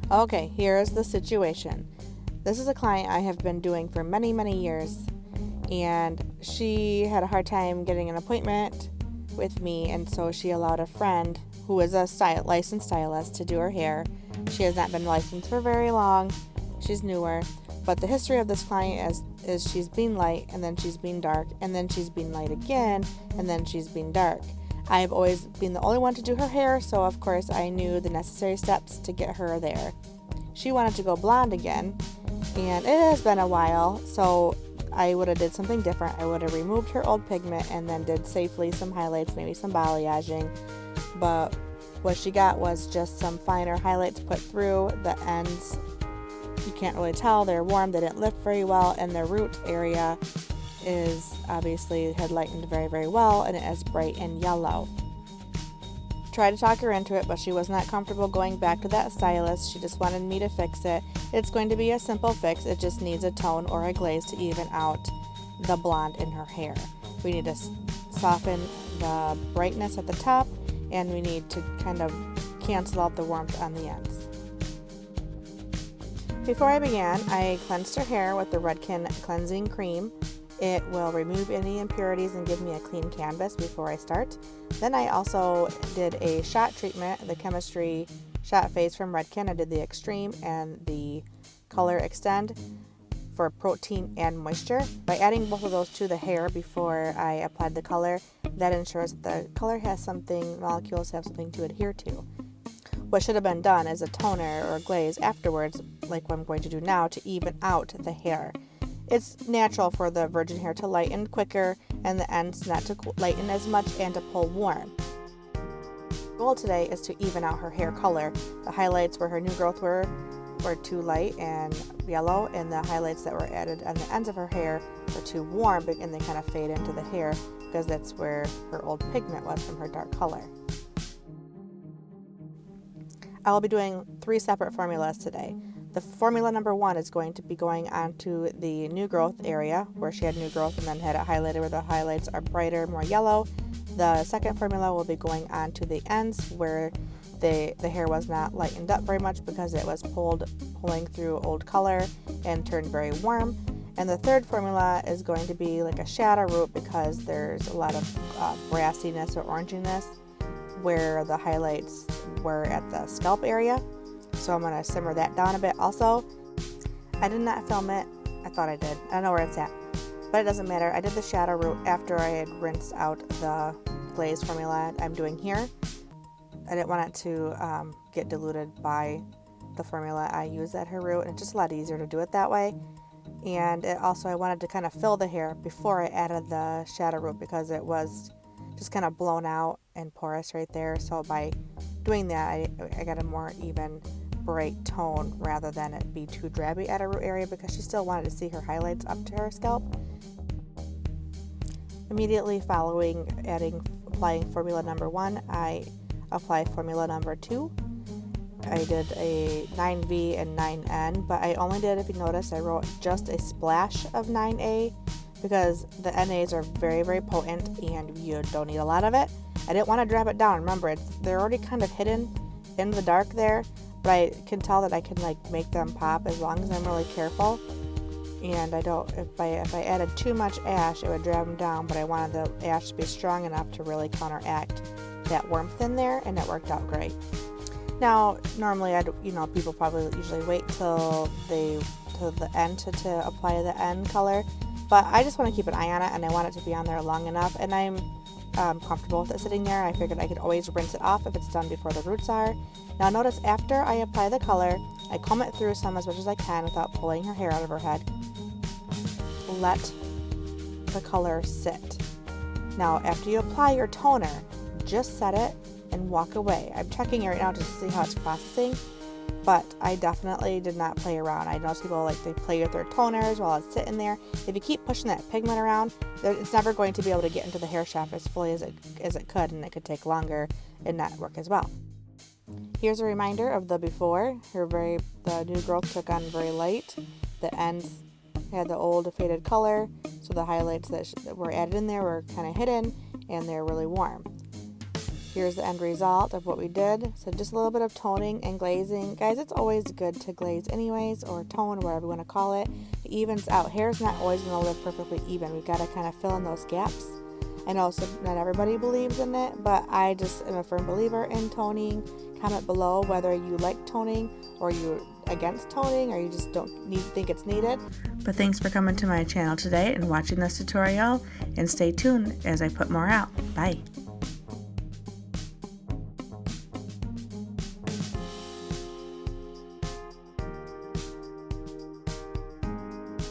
Okay, here's the situation. This is a client I have been doing for many, many years, and she had a hard time getting an appointment with me, and so she allowed a friend who is a licensed stylist to do her hair. She has not been licensed for very long. She's newer, but the history of this client is she's been light, and then she's been dark, and then she's been light again, and then she's been dark. I've always been the only one to do her hair, so of course I knew the necessary steps to get her there. She wanted to go blonde again, and it has been a while, so I would have did something different. I would have removed her old pigment and then did safely some highlights, maybe some balayaging, but what she got was just some finer highlights put through the ends. You can't really tell, they're warm, they didn't lift very well, and the root area is obviously had lightened very, very well, and it is bright and yellow. Tried to talk her into it, but she was not comfortable going back to that stylist. She just wanted me to fix it. It's going to be a simple fix. It just needs a tone or a glaze to even out the blonde in her hair. We need to soften the brightness at the top, and we need to kind of cancel out the warmth on the ends. Before I began, I cleansed her hair with the Redken cleansing cream. It will remove any impurities and give me a clean canvas before I start. Then I also did a shot treatment, the chemistry shot phase from Redken. I did the extreme and the color extend for protein and moisture. By adding both of those to the hair before I applied the color, that ensures that the color has something, molecules have something to adhere to. What should have been done is a toner or a glaze afterwards, like what I'm going to do now, to even out the hair. It's natural for the virgin hair to lighten quicker and the ends not to lighten as much and to pull warm. The goal today is to even out her hair color. The highlights where her new growth were too light and yellow, and the highlights that were added on the ends of her hair were too warm, and they kind of fade into the hair because that's where her old pigment was from her dark color. I will be doing 3 separate formulas today. The formula number 1 is going to be going onto the new growth area where she had new growth and then had it highlighted where the highlights are brighter, more yellow. The second formula will be going onto the ends where the hair was not lightened up very much because it was pulling through old color and turned very warm. And the third formula is going to be like a shadow root because there's a lot of brassiness or oranginess where the highlights were at the scalp area. So I'm going to simmer that down a bit also. I did not film it. I thought I did. I don't know where it's at, but it doesn't matter. I did the shadow root after I had rinsed out the glaze formula I'm doing here. I didn't want it to get diluted by the formula I use at her root, and it's just a lot easier to do it that way. And I wanted to kind of fill the hair before I added the shadow root because it was just kind of blown out and porous right there. So by doing that, I got a more even bright tone rather than it be too drabby at her root area because she still wanted to see her highlights up to her scalp. Immediately following applying formula number 1, I applied formula number 2. I did a 9V and 9N, but I only did, if you notice, I wrote just a splash of 9A because the NAs are very, very potent and you don't need a lot of it. I didn't want to drop it down. Remember, they're already kind of hidden in the dark there, but I can tell that I can make them pop as long as I'm really careful. And if I added too much ash, it would drag them down, but I wanted the ash to be strong enough to really counteract that warmth in there, and it worked out great. Now, normally, people probably usually wait till the end to apply the end color, but I just want to keep an eye on it, and I want it to be on there long enough, and I'm comfortable with it sitting there. I figured I could always rinse it off if it's done before the roots are. Now notice after I apply the color, I comb it through some as much as I can without pulling her hair out of her head. Let the color sit. Now after you apply your toner, just set it and walk away. I'm checking it right now just to see how it's processing, but I definitely did not play around. I notice people they play with their toners while it's sitting there. If you keep pushing that pigment around, it's never going to be able to get into the hair shaft as fully as it could, and it could take longer and not work as well. Here's a reminder of the before. The new growth took on very light. The ends had the old faded color, so the highlights that were added in there were kind of hidden, and they're really warm. Here's the end result of what we did. So just a little bit of toning and glazing. Guys, it's always good to glaze anyways, or tone, whatever you want to call it. It evens out. Hair's not always going to live perfectly even. We've got to kind of fill in those gaps. I know not everybody believes in it, but I just am a firm believer in toning. Comment below whether you like toning, or you're against toning, or you just don't think it's needed. But thanks for coming to my channel today and watching this tutorial, and stay tuned as I put more out. Bye.